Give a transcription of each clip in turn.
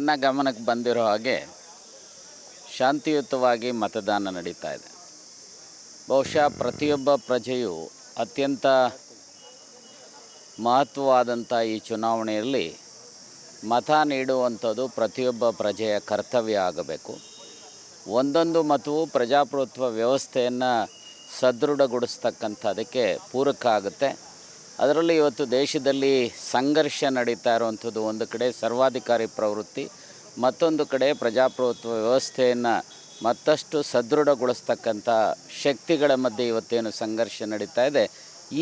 ನನ್ನ ಗಮನಕ್ಕೆ ಬಂದಿರೋ ಹಾಗೆ ಶಾಂತಿಯುತವಾಗಿ ಮತದಾನ ನಡೀತಾ ಇದೆ. ಬಹುಶಃ ಪ್ರತಿಯೊಬ್ಬ ಪ್ರಜೆಯು ಅತ್ಯಂತ ಮಹತ್ವವಾದಂಥ ಈ ಚುನಾವಣೆಯಲ್ಲಿ ಮತ ನೀಡುವಂಥದ್ದು ಪ್ರತಿಯೊಬ್ಬ ಪ್ರಜೆಯ ಕರ್ತವ್ಯ ಆಗಬೇಕು. ಒಂದೊಂದು ಮತವು ಪ್ರಜಾಪ್ರಭುತ್ವ ವ್ಯವಸ್ಥೆಯನ್ನು ಸದೃಢಗೊಳಿಸ್ತಕ್ಕಂಥದ್ದಕ್ಕೆ ಪೂರಕ ಆಗುತ್ತೆ. ಅದರಲ್ಲಿ ಇವತ್ತು ದೇಶದಲ್ಲಿ ಸಂಘರ್ಷ ನಡೀತಾ ಇರುವಂಥದ್ದು ಒಂದು ಕಡೆ ಸರ್ವಾಧಿಕಾರಿ ಪ್ರವೃತ್ತಿ, ಮತ್ತೊಂದು ಕಡೆ ಪ್ರಜಾಪ್ರಭುತ್ವ ವ್ಯವಸ್ಥೆಯನ್ನು ಮತ್ತಷ್ಟು ಸದೃಢಗೊಳಿಸ್ತಕ್ಕಂಥ ಶಕ್ತಿಗಳ ಮಧ್ಯೆ ಇವತ್ತೇನು ಸಂಘರ್ಷ ನಡೀತಾ ಇದೆ,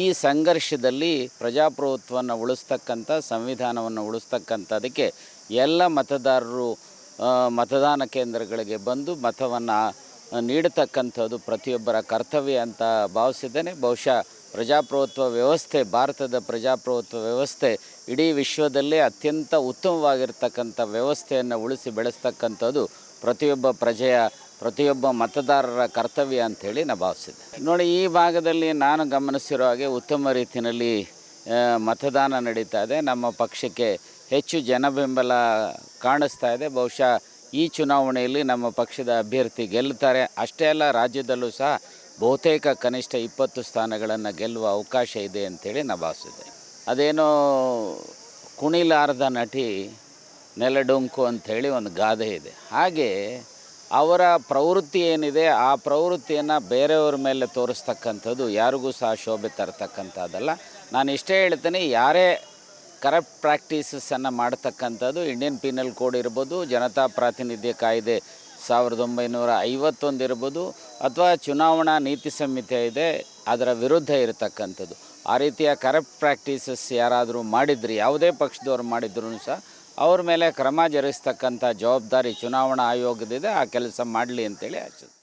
ಈ ಸಂಘರ್ಷದಲ್ಲಿ ಪ್ರಜಾಪ್ರಭುತ್ವವನ್ನು ಉಳಿಸ್ತಕ್ಕಂಥ ಸಂವಿಧಾನವನ್ನು ಉಳಿಸ್ತಕ್ಕಂಥದಕ್ಕೆ ಎಲ್ಲ ಮತದಾರರು ಮತದಾನ ಕೇಂದ್ರಗಳಿಗೆ ಬಂದು ಮತವನ್ನು ನೀಡತಕ್ಕಂಥದ್ದು ಪ್ರತಿಯೊಬ್ಬರ ಕರ್ತವ್ಯ ಅಂತ ಭಾವಿಸಿದ್ದೇನೆ. ಬಹುಶಃ ಪ್ರಜಾಪ್ರಭುತ್ವ ವ್ಯವಸ್ಥೆ, ಭಾರತದ ಪ್ರಜಾಪ್ರಭುತ್ವ ವ್ಯವಸ್ಥೆ ಇಡೀ ವಿಶ್ವದಲ್ಲೇ ಅತ್ಯಂತ ಉತ್ತಮವಾಗಿರ್ತಕ್ಕಂಥ ವ್ಯವಸ್ಥೆಯನ್ನು ಉಳಿಸಿ ಬೆಳೆಸ್ತಕ್ಕಂಥದ್ದು ಪ್ರತಿಯೊಬ್ಬ ಪ್ರಜೆಯ, ಪ್ರತಿಯೊಬ್ಬ ಮತದಾರರ ಕರ್ತವ್ಯ ಅಂಥೇಳಿ ನಾನು ಭಾವಿಸಿದ್ದೆ. ನೋಡಿ, ಈ ಭಾಗದಲ್ಲಿ ನಾನು ಗಮನಿಸಿರೋ ಹಾಗೆ ಉತ್ತಮ ರೀತಿಯಲ್ಲಿ ಮತದಾನ ನಡೀತಾ ಇದೆ. ನಮ್ಮ ಪಕ್ಷಕ್ಕೆ ಹೆಚ್ಚು ಜನಬೆಂಬಲ ಕಾಣಿಸ್ತಾ ಇದೆ. ಬಹುಶಃ ಈ ಚುನಾವಣೆಯಲ್ಲಿ ನಮ್ಮ ಪಕ್ಷದ ಅಭ್ಯರ್ಥಿ ಗೆಲ್ಲುತ್ತಾರೆ. ಅಷ್ಟೇ ಅಲ್ಲ, ರಾಜ್ಯದಲ್ಲೂ ಸಹ ಬಹುತೇಕ ಕನಿಷ್ಠ 20 ಸ್ಥಾನಗಳನ್ನು ಗೆಲ್ಲುವ ಅವಕಾಶ ಇದೆ ಅಂಥೇಳಿ ನಾನು ಭಾವಿಸಿದೆ. ಅದೇನೋ ಕುಣಿಲಾರದ ನಟಿ ನೆಲಡೊಂಕು ಅಂಥೇಳಿ ಒಂದು ಗಾದೆ ಇದೆ. ಹಾಗೆ ಅವರ ಪ್ರವೃತ್ತಿ ಏನಿದೆ, ಆ ಪ್ರವೃತ್ತಿಯನ್ನು ಬೇರೆಯವ್ರ ಮೇಲೆ ತೋರಿಸ್ತಕ್ಕಂಥದ್ದು ಯಾರಿಗೂ ಸಹ ಶೋಭೆ ತರ್ತಕ್ಕಂಥದ್ದಲ್ಲ. ನಾನು ಇಷ್ಟೇ ಹೇಳ್ತೇನೆ, ಯಾರೇ ಕರಪ್ಟ್ ಪ್ರಾಕ್ಟೀಸಸನ್ನು ಮಾಡ್ತಕ್ಕಂಥದ್ದು, ಇಂಡಿಯನ್ ಪೀನಲ್ ಕೋಡ್ ಇರ್ಬೋದು, ಜನತಾ ಪ್ರಾತಿನಿಧ್ಯ ಕಾಯ್ದೆ 1951 ಇರ್ಬೋದು, ಅಥವಾ ಚುನಾವಣಾ ನೀತಿ ಸಂಹಿತೆ ಇದೆ, ಅದರ ವಿರುದ್ಧ ಇರತಕ್ಕಂಥದ್ದು. ಆ ರೀತಿಯ ಕರಪ್ಟ್ ಪ್ರಾಕ್ಟೀಸಸ್ ಯಾರಾದರೂ ಮಾಡಿದ್ರಿ, ಯಾವುದೇ ಪಕ್ಷದವ್ರು ಮಾಡಿದ್ರೂ ಸಹ ಅವ್ರ ಮೇಲೆ ಕ್ರಮ ಜರುಗಿಸ್ತಕ್ಕಂಥ ಜವಾಬ್ದಾರಿ ಚುನಾವಣಾ ಆಯೋಗದಿದೆ. ಆ ಕೆಲಸ ಮಾಡಲಿ ಅಂತೇಳಿ ಆಶಿಸ್ತೀನಿ.